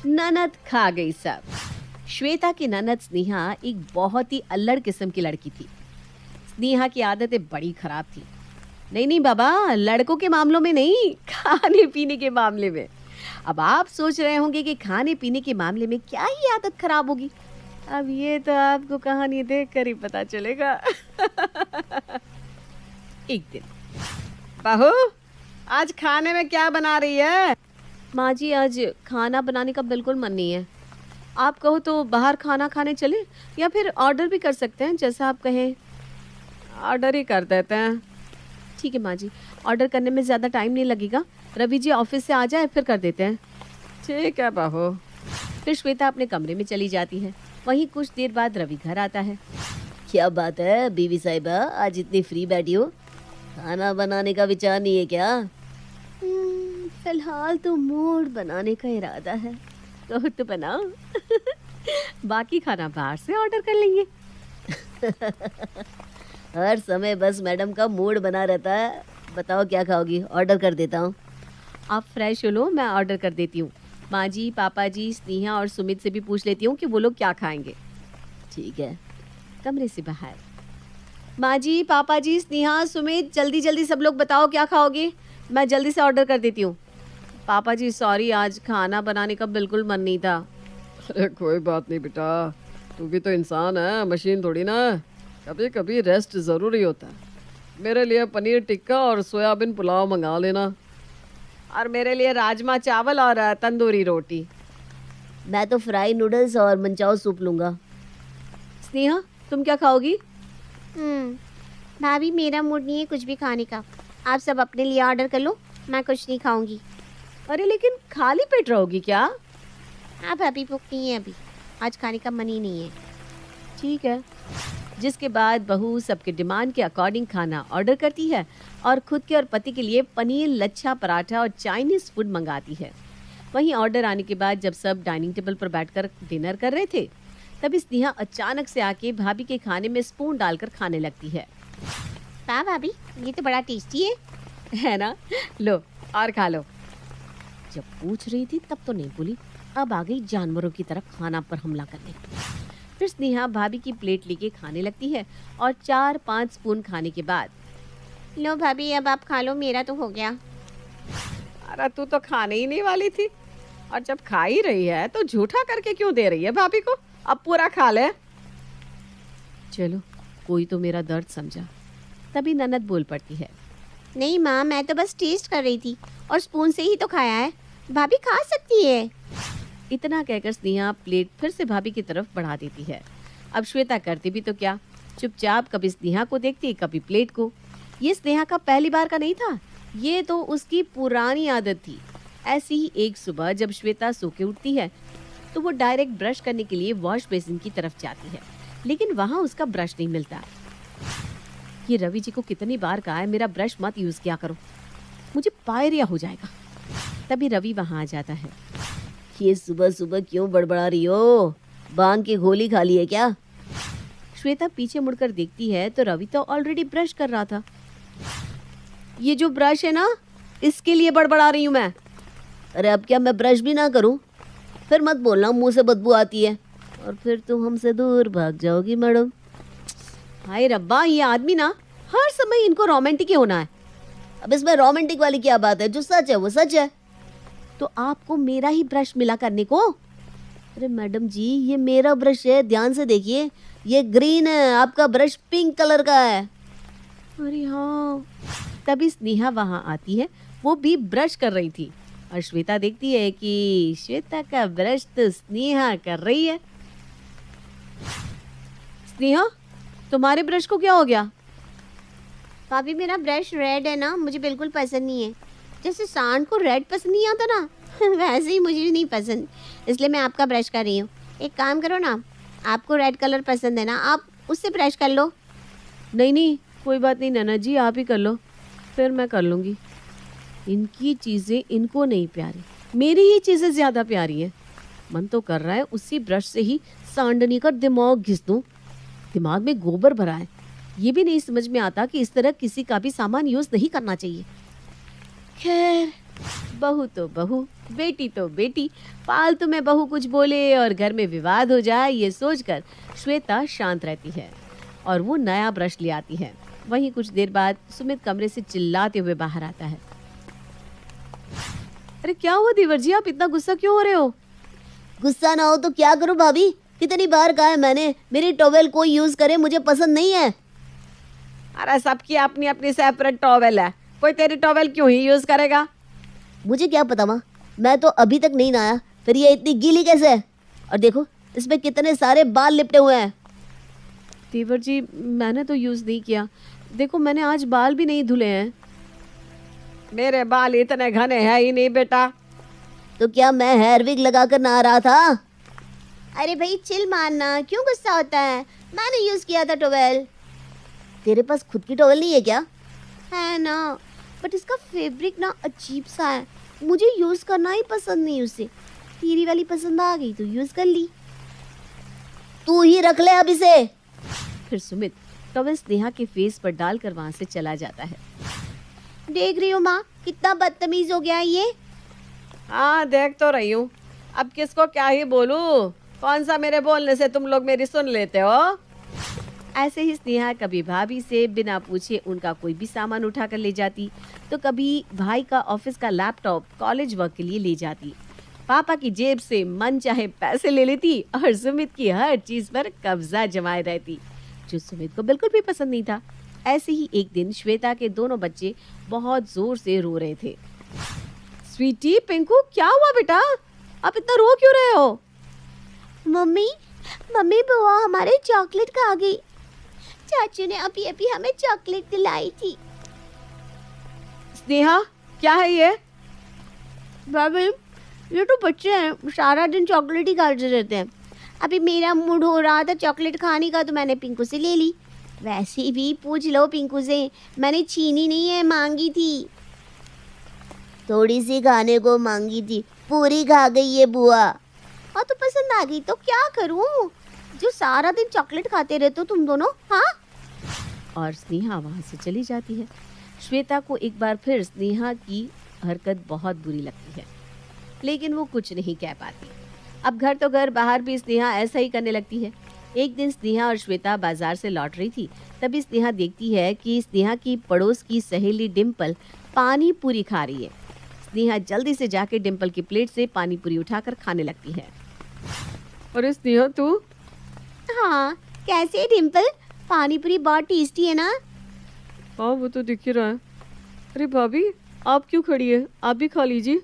ननद खा गई सब। श्वेता की ननद स्नेहा एक बहुत ही अल्लड़ किस्म की लड़की थी। स्नेहा की आदतें बड़ी खराब थी। नहीं नहीं बाबा, लड़कों के मामलों में नहीं, खाने पीने के मामले में। अब आप सोच रहे होंगे कि खाने पीने के मामले में क्या ही आदत खराब होगी। अब ये तो आपको कहानी देख कर ही पता चलेगा। एक दिन, बहू आज खाने में क्या बना रही है? माँ जी आज खाना बनाने का बिल्कुल मन नहीं है। आप कहो तो बाहर खाना खाने चले या फिर ऑर्डर भी कर सकते हैं, जैसा आप कहें। ऑर्डर ही कर देते हैं। ठीक है माँ जी, ऑर्डर करने में ज़्यादा टाइम नहीं लगेगा। रवि जी ऑफिस से आ जाए फिर कर देते हैं। ठीक है बहू। फिर श्वेता अपने कमरे में चली जाती है। वहीं कुछ देर बाद रवि घर आता है। क्या बात है बीवी साहिबा, आज इतनी फ्री बैठी हो? खाना बनाने का विचार नहीं है क्या? फिलहाल तो मूड बनाने का इरादा है, तो बनाओ। बाकी खाना बाहर से ऑर्डर कर लेंगे। हर समय बस मैडम का मूड बना रहता है। बताओ क्या खाओगी, ऑर्डर कर देता हूँ। आप फ्रेश हो लो, मैं ऑर्डर कर देती हूँ। माँ जी, पापा जी, स्नेहा और सुमित से भी पूछ लेती हूँ कि वो लोग क्या खाएंगे। ठीक है। कमरे से बाहर, माँ जी, पापा जी, स्नेहा, सुमित, जल्दी जल्दी सब लोग बताओ क्या खाओगे, मैं जल्दी से ऑर्डर कर देती हूँ। पापा जी सॉरी, आज खाना बनाने का बिल्कुल मन नहीं था। अरे कोई बात नहीं बेटा, तू भी तो इंसान है, मशीन थोड़ी ना। कभी कभी रेस्ट ज़रूरी होता है। मेरे लिए पनीर टिक्का और सोयाबीन पुलाव मंगा लेना। और मेरे लिए राजमा चावल और तंदूरी रोटी। मैं तो फ्राई नूडल्स और मंचाओ सूप लूँगा। स्नेहा तुम क्या खाओगी? भाभी मेरा मूड नहीं है कुछ भी खाने का। आप सब अपने लिए ऑर्डर कर लो, मैं कुछ नहीं खाऊंगी। अरे लेकिन खाली पेट रहोगी क्या? हाँ भाभी, भूख नहीं है अभी, आज खाने का मन ही नहीं है। ठीक है। जिसके बाद बहू सबके डिमांड के अकॉर्डिंग खाना ऑर्डर करती है और खुद के और पति के लिए पनीर, लच्छा पराठा और चाइनीज फूड मंगाती है। वहीं ऑर्डर आने के बाद जब सब डाइनिंग टेबल पर बैठकर डिनर कर रहे थे, तभी स्नेहा अचानक से आके भाभी के खाने में स्पून डालकर खाने लगती है। वाह भाभी, ये तो बड़ा टेस्टी है ना? लो और खा लो। जब पूछ रही थी तब तो नहीं बोली, अब आ गई जानवरों की तरह खाना पर हमला करने। फिर स्नेहा भाभी की प्लेट लेके खाने लगती है और 4-5 स्पून खाने के बाद, लो भाभी अब आप खा लो, मेरा तो हो गया। अरे तू तो खाने ही नहीं वाली थी, और जब खा ही रही है तो झूठा करके क्यों दे रही है भाभी को? अब पूरा खा ले। चलो, कोई तो मेरा दर्द समझा। तभी ननद बोल पड़ती है। नहीं माँ, मैं तो बस टेस्ट कर रही थी और स्पून से ही तो खाया है, भाभी खा सकती है। इतना कहकर स्नेहा प्लेट फिर से भाभी की तरफ बढ़ा देती है। अब श्वेता करती भी तो क्या, चुपचाप कभी स्नेहा को देखती, कभी प्लेट को। ये स्नेहा का पहली बार का नहीं था, ये तो उसकी पुरानी आदत थी। ऐसी ही एक सुबह जब श्वेता सो के उठती है तो वो डायरेक्ट ब्रश करने के लिए वॉश बेसिन की तरफ जाती है, लेकिन वहां उसका ब्रश नहीं मिलता। ये रवि जी को कितनी बार कहा है मेरा ब्रश मत यूज किया करो, मुझे पायरिया हो जाएगा। तभी रवि वहां आ जाता है। ये सुबह सुबह क्यों बड़बड़ा रही हो? भांग की गोली खा ली है क्या? श्वेता पीछे मुड़कर देखती है तो रवि तो ऑलरेडी ब्रश कर रहा था। ये जो ब्रश है ना, इसके लिए बड़बड़ा रही हूँ मैं। अरे अब क्या मैं ब्रश भी ना करूं? फिर मत बोलना मुंह से बदबू आती है, और फिर तुम हमसे दूर भाग जाओगी मैडम। हाय रब्बा, ये आदमी ना हर समय इनको रोमांटिक ही होना है। अब इसमें रोमांटिक वाली क्या बात है? जो सच है वो सच है। तो आपको मेरा ही ब्रश मिला करने को? अरे मैडम जी, ये मेरा ब्रश है, ध्यान से देखिए, ये ग्रीन है, आपका ब्रश पिंक कलर का है। अरे हाँ। तभी स्नेहा वहां आती है, वो भी ब्रश कर रही थी और श्वेता देखती है कि श्वेता का ब्रश तो स्नेहा कर रही है। स्नेहा, तुम्हारे ब्रश को क्या हो गया? भाभी मेरा ब्रश रेड है ना, मुझे बिल्कुल पसंद नहीं है। जैसे सांड को रेड पसंद नहीं आता ना वैसे ही मुझे नहीं पसंद, इसलिए मैं आपका ब्रश कर रही हूँ। एक काम करो ना, आपको रेड कलर पसंद है ना, आप उससे ब्रश कर लो। नहीं नहीं, कोई बात नहीं ननद जी, आप ही कर लो, फिर मैं कर लूँगी। इनकी चीज़ें इनको नहीं प्यारी, मेरी ही चीज़ें ज़्यादा प्यारी हैं। मन तो कर रहा है उसी ब्रश से ही सांडनी का दिमाग घिस दूँ। दिमाग में गोबर भरा है, ये भी नहीं समझ में आता कि इस तरह किसी का भी सामान यूज़ नहीं करना चाहिए। खैर, बहू तो बहू, बेटी तो बेटी, फालतू में बहू कुछ बोले और घर में विवाद हो जाए, ये सोचकर श्वेता शांत रहती है और वो नया ब्रश ले आती है। वहीं कुछ देर बाद सुमित कमरे से चिल्लाते हुए बाहर आता है। अरे क्या हुआ देवर जी, आप इतना गुस्सा क्यों हो रहे हो? गुस्सा ना हो तो क्या करूं भाभी? कितनी बार कहा है मैंने, मेरी टॉवेल कोई यूज करे, मुझे पसंद नहीं है। अरे सबकी अपनी अपनी सेपरेट टॉवेल है, कोई तेरी टॉवेल क्यों ही यूज करेगा? मुझे क्या पता माँ, मैं तो अभी तक नहीं नहाया, फिर ये इतनी गीली कैसे है? और देखो इसमें कितने सारे बाल लिपटे हुए हैं। देवर जी मैंने तो यूज नहीं किया, देखो मैंने आज बाल भी नहीं धुले हैं। मेरे बाल इतने घने हैं ही नहीं बेटा। तो क्या मैं हेयर विग लगाकर नहा रहा था? अरे भाई चिल मारना, क्यों गुस्सा होता है? मैंने यूज किया था टॉवेल। तेरे पास खुद की टॉवेल नहीं है क्या? है ना, बट इसका फैब्रिक ना अजीब सा है, मुझे यूज करना ही पसंद नहीं उसे। तेरी वाली पसंद आ गई तो यूज कर ली। तू ही रख ले अब इसे। फिर सुमित टॉवेल स्नेहा के फेस पर डालकर वहां से चला जाता है। देख रही हो माँ, कितना बदतमीज हो गया है ये। हाँ देख तो रही हूँ, अब किसको क्या ही बोलूँ, कौन सा मेरे बोलने से तुम लोग मेरी सुन लेते हो। ऐसे ही स्नेहा कभी भाभी से बिना पूछे उनका कोई भी सामान उठा कर ले जाती, तो कभी भाई का ऑफिस का लैपटॉप कॉलेज वर्क के लिए ले जाती, पापा की जेब से मन चाहे पैसे ले लेती और सुमित की हर चीज पर कब्जा जमाए रहती, जो सुमित को बिल्कुल भी पसंद नहीं था। ऐसे ही एक दिन श्वेता के दोनों बच्चे बहुत जोर से रो रहे थे। स्वीटी, पिंकू, क्या हुआ बेटा, आप इतना रो क्यों रहे हो? मम्मी मम्मी बुआ हमारे चॉकलेट खा गई। चाचू ने अभी अभी हमें चॉकलेट दिलाई थी। स्नेहा क्या है ये? भाभी ये तो बच्चे हैं, सारा दिन चॉकलेट ही खाते रहते हैं। अभी मेरा मूड हो रहा था चॉकलेट खाने का तो मैंने पिंकू से ले ली। वैसे भी पूछ लो पिंकू से, मैंने छीनी नहीं है, मांगी थी। थोड़ी सी खाने को मांगी थी, पूरी खा गई ये बुआ। हाँ तो पसंद आ गई तो क्या करूँ, जो सारा दिन चॉकलेट खाते रहते हो तुम दोनों। हाँ, और स्नेहा वहां से चली जाती है। श्वेता को एक बार फिर स्नेहा की हरकत बहुत बुरी लगती है, लेकिन वो कुछ नहीं कह पाती। अब घर तो घर, बाहर भी स्नेहा ऐसा ही करने लगती है। एक दिन स्नेहा और श्वेता बाजार से लौट रही थी, तभी स्नेहा देखती है कि स्नेहा की पड़ोस की सहेली डिम्पल पानी पूरी खा रही है। स्नेहा जल्दी से जाके डिम्पल की प्लेट से पानी पूरी उठाकर खाने लगती है। अरे स्नेहा तू? हाँ कैसे है डिम्पल, पानी पूरी बहुत टेस्टी है ना। हाँ वो तो दिख ही रहा है। अरे भाभी आप क्यों खड़ी है, आप भी खा लीजिए।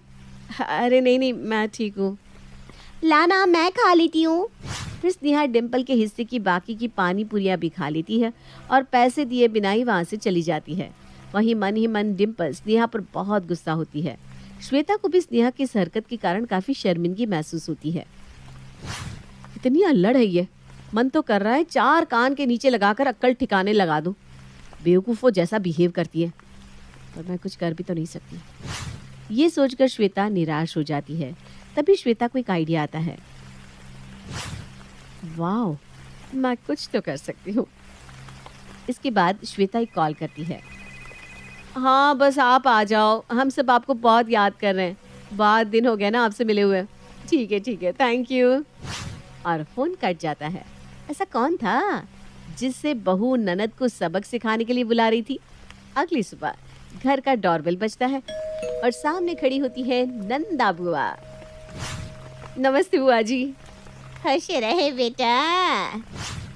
अरे नहीं नहीं, मैं ठीक हूँ। लाना मैं खा लेती हूँ। फिर स्नेहा डिम्पल के हिस्से की बाकी की पानी पूरियाँ भी खा लेती है और पैसे दिए बिना ही वहाँ से चली जाती है। वहीं मन ही मन डिम्पल स्नेहा पर बहुत गुस्सा होती है। श्वेता को भी स्नेहा की इस हरकत के कारण काफी शर्मिंदगी महसूस होती है। इतनी अल्लड़ है ये, मन तो कर रहा है चार कान के नीचे लगाकर अक्कल ठिकाने लगा दूं। बेवकूफ़ों जैसा बिहेव करती है, पर मैं कुछ कर भी तो नहीं सकती। ये सोचकर श्वेता निराश हो जाती है। तभी श्वेता को एक आइडिया आता है। वाह, मैं कुछ तो कर सकती हूँ। इसके बाद श्वेता एक कॉल करती है। हाँ बस आप आ जाओ, हम सब आपको बहुत याद कर रहे हैं, बहुत दिन हो गए ना आपसे मिले हुए। ठीक है, थैंक यू। और फोन कट जाता है। ऐसा कौन था जिससे बहू ननद को सबक सिखाने के लिए बुला रही थी? अगली सुबह घर का डोरबेल बजता है और सामने खड़ी होती है नंदा बुआ। नमस्ते बुआ जी। खुश रहे बेटा।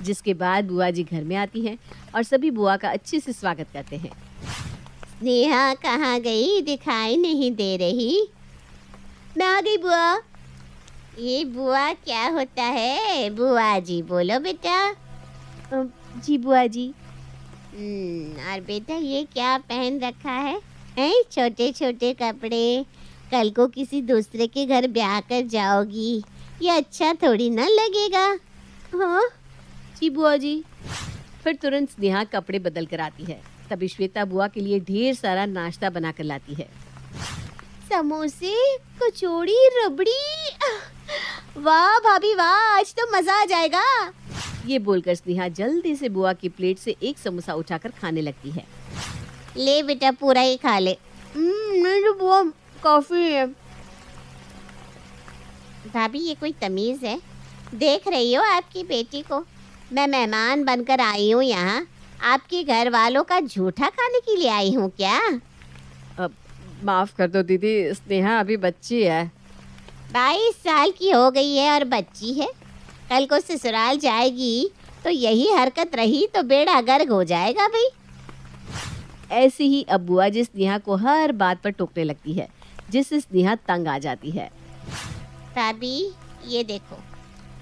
जिसके बाद बुआ जी घर में आती हैं और सभी बुआ का अच्छे से स्वागत करते हैं। नेहा कहाँ गई, दिखाई नहीं दे रही। मैं आ गई बुआ। ये बुआ क्या होता है? बुआ जी बोलो बेटा। जी बुआ जी। और बेटा ये क्या पहन रखा है? छोटे छोटे कपड़े, कल को किसी दूसरे के घर ब्याह कर जाओगी, ये अच्छा थोड़ी ना लगेगा। हाँ जी बुआ जी। फिर तुरंत स्नेहा कपड़े बदल कर आती है। तभी श्वेता बुआ के लिए ढेर सारा नाश्ता बना कर लाती है। समोसे, कचौड़ी, रबड़ी। वाह भाभी वाह, आज तो मजा आ जाएगा। ये बोलकर स्नेहा जल्दी से बुआ की प्लेट से एक समोसा उठाकर खाने लगती है। ले बेटा पूरा ही खा ले। नहीं तो बुआ कॉफी है। भाभी ये कोई तमीज़ है? देख रही हो आपकी बेटी को? मैं मेहमान बनकर आई हूँ यहाँ, आपके घर वालों का झूठा खाने के लिए आई हूँ क्या? अब माफ़ कर दो दीदी, स्नेहा अभी बच्ची है। 22 साल की हो गई है और बच्ची है। कल को ससुराल जाएगी तो यही हरकत रही तो बेड़ा गर्क हो जाएगा भाई। ऐसे ही अब बुआ जी स्नेहा को हर बात पर टोकने लगती है, जिससे स्नेहा तंग आ जाती है। भाभी ये देखो,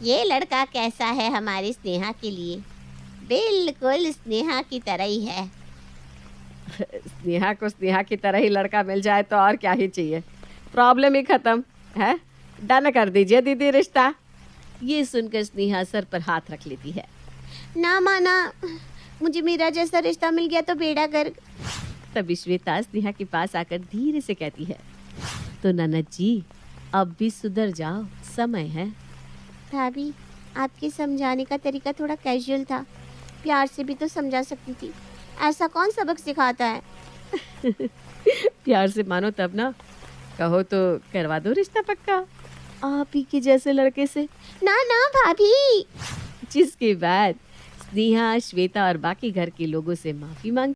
ये लड़का कैसा है हमारी स्नेहा के लिए, बिल्कुल स्नेहा की तरह ही है। स्नेहा को स्नेहा की तरह ही लड़का मिल जाए तो और क्या ही चाहिए, प्रॉब्लम ही खत्म है। डन कर दीजिए दीदी रिश्ता। ये सुनकर स्नेहा सर पर हाथ रख लेती है। ना माना, मुझे मेरा जैसा रिश्ता मिल गया तो बेड़ा गर्क। तभी श्वेता स्नेहा के पास आकर धीरे से कहती है, तो ननद जी अब भी सुधर जाओ, समय है। भाभी आपके समझाने का तरीका थोड़ा कैजुअल था, प्यार से भी तो समझा सकती थी। ऐसा कौन सबक सिखाता है? प्यार से मानो तब ना, कहो तो करवा दो रिश्ता पक्का आप ही के जैसे लड़के से। ना ना भाभी। जिसके बाद स्नेहा, श्वेता और बाकी घर के लोगों से माफी मांग